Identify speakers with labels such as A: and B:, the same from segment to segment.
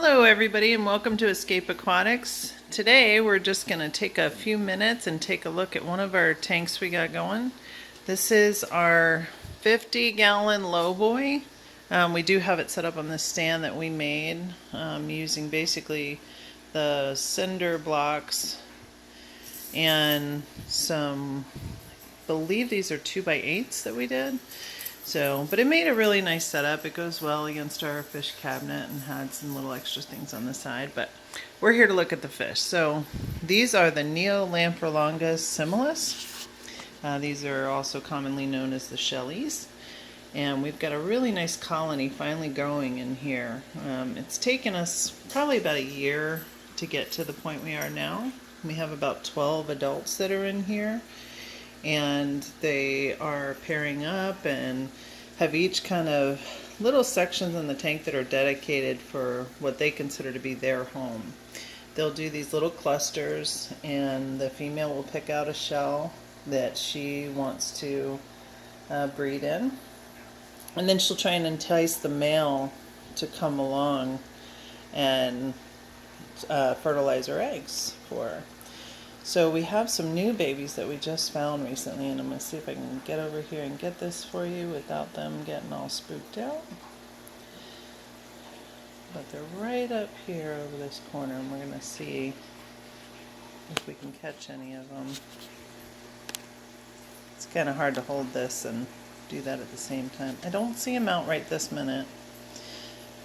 A: Hello everybody and welcome to Escape Aquatics. Today we're just going to take a few minutes and take a look at one of our tanks we got going. This is our 50-gallon lowboy. We do have it set up on this stand that we made using basically the cinder blocks and some, I believe these are 2x8s that we did. But it made a really nice setup. It goes well against our fish cabinet and had some little extra things on the side, but we're here to look at the fish. So these are the Neolamprolongus similis. These are also commonly known as the Shellies. And we've got a really nice colony finally growing in here. It's taken us probably about a year to get to the point we are now. We have about 12 adults that are in here. And they are pairing up and have each kind of little sections in the tank that are dedicated for what they consider to be their home. They'll do these little clusters, and the female will pick out a shell that she wants to breed in, and then she'll try and entice the male to come along and fertilize her eggs for her. So we have some new babies that we just found recently, and I'm going to see if I can get over here and get this for you without them getting all spooked out. But they're right up here over this corner, and we're going to see if we can catch any of them. It's kind of hard to hold this and do that at the same time. I don't see them out right this minute.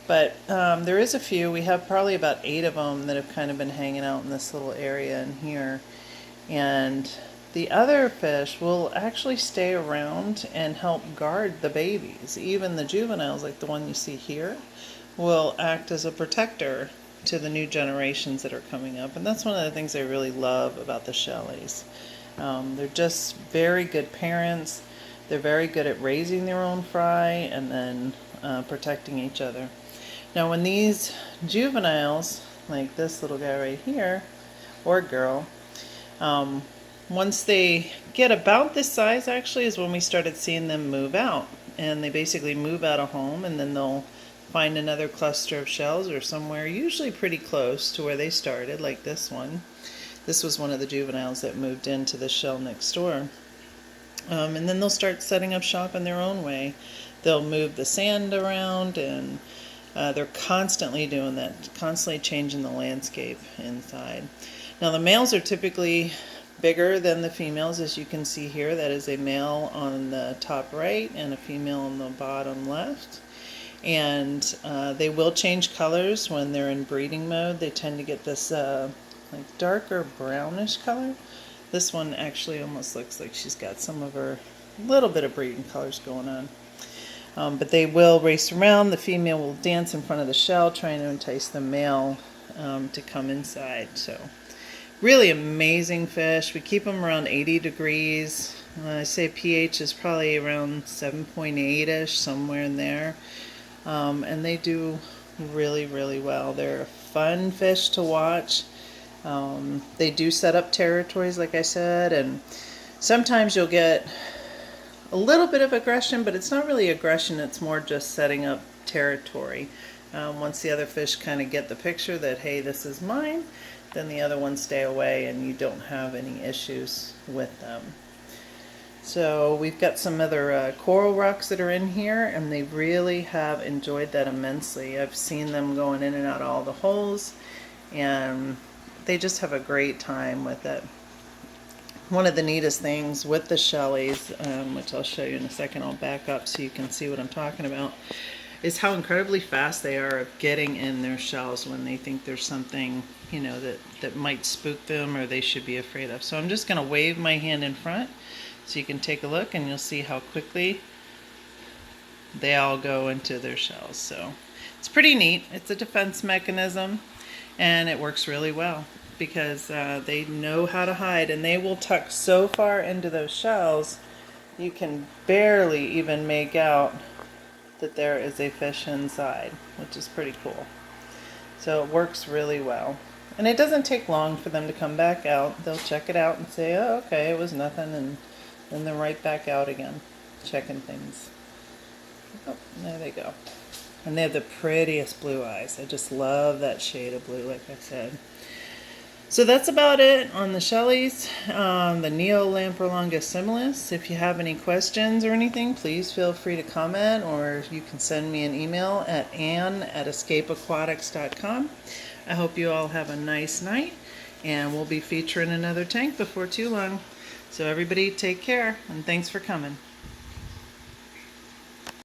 A: But there is a few. We have probably about 8 of them that have kind of been hanging out in this little area in here. And the other fish will actually stay around and help guard the babies. Even the juveniles, like the one you see here, will act as a protector to the new generations that are coming up. And that's one of the things I really love about the Shellies. They're just very good parents. They're very good at raising their own fry and then protecting each other. Now when these juveniles, like this little guy right here, or girl, once they get about this size actually is when we started seeing them move out. And they basically move out of home, and then they'll find another cluster of shells or somewhere usually pretty close to where they started, like this one. This was one of the juveniles that moved into the shell next door. And then they'll start setting up shop in their own way. They'll move the sand around, and they're constantly doing that, constantly changing the landscape inside. Now the males are typically bigger than the females, as you can see here. That is a male on the top right and a female on the bottom left. And they will change colors when they're in breeding mode. They tend to get this like darker brownish color. This one actually almost looks like she's got some of her little bit of breeding colors going on. But they will race around. The female will dance in front of the shell, trying to entice the male to come inside. So really amazing fish. We keep them around 80 degrees. I say pH is probably around 7.8-ish, somewhere in there. And they do really, really well. They're a fun fish to watch. They do set up territories, like I said, and sometimes you'll get a little bit of aggression, but it's not really aggression, it's more just setting up territory. Once the other fish kind of get the picture that, hey, this is mine, then the other ones stay away and you don't have any issues with them. So we've got some other coral rocks that are in here, and they really have enjoyed that immensely. I've seen them going in and out of all the holes, and they just have a great time with it. One of the neatest things with the Shellies, which I'll show you in a second, I'll back up so you can see what I'm talking about, is how incredibly fast they are at getting in their shells when they think there's something, you know, that might spook them or they should be afraid of. So I'm just going to wave my hand in front so you can take a look, and you'll see how quickly they all go into their shells. So it's pretty neat. It's a defense mechanism, and it works really well, because they know how to hide, and they will tuck so far into those shells you can barely even make out that there is a fish inside, which is pretty cool. So it works really well. And it doesn't take long for them to come back out. They'll check it out and say, oh, okay, it was nothing, and then they're right back out again, checking things. Oh, there they go. And they have the prettiest blue eyes. I just love that shade of blue, like I said. So that's about it on the Shellies, the Neolamprolongus similis. If you have any questions or anything, please feel free to comment, or you can send me an email at ann@escapeaquatics.com. I hope you all have a nice night, and we'll be featuring another tank before too long. So everybody take care, and thanks for coming.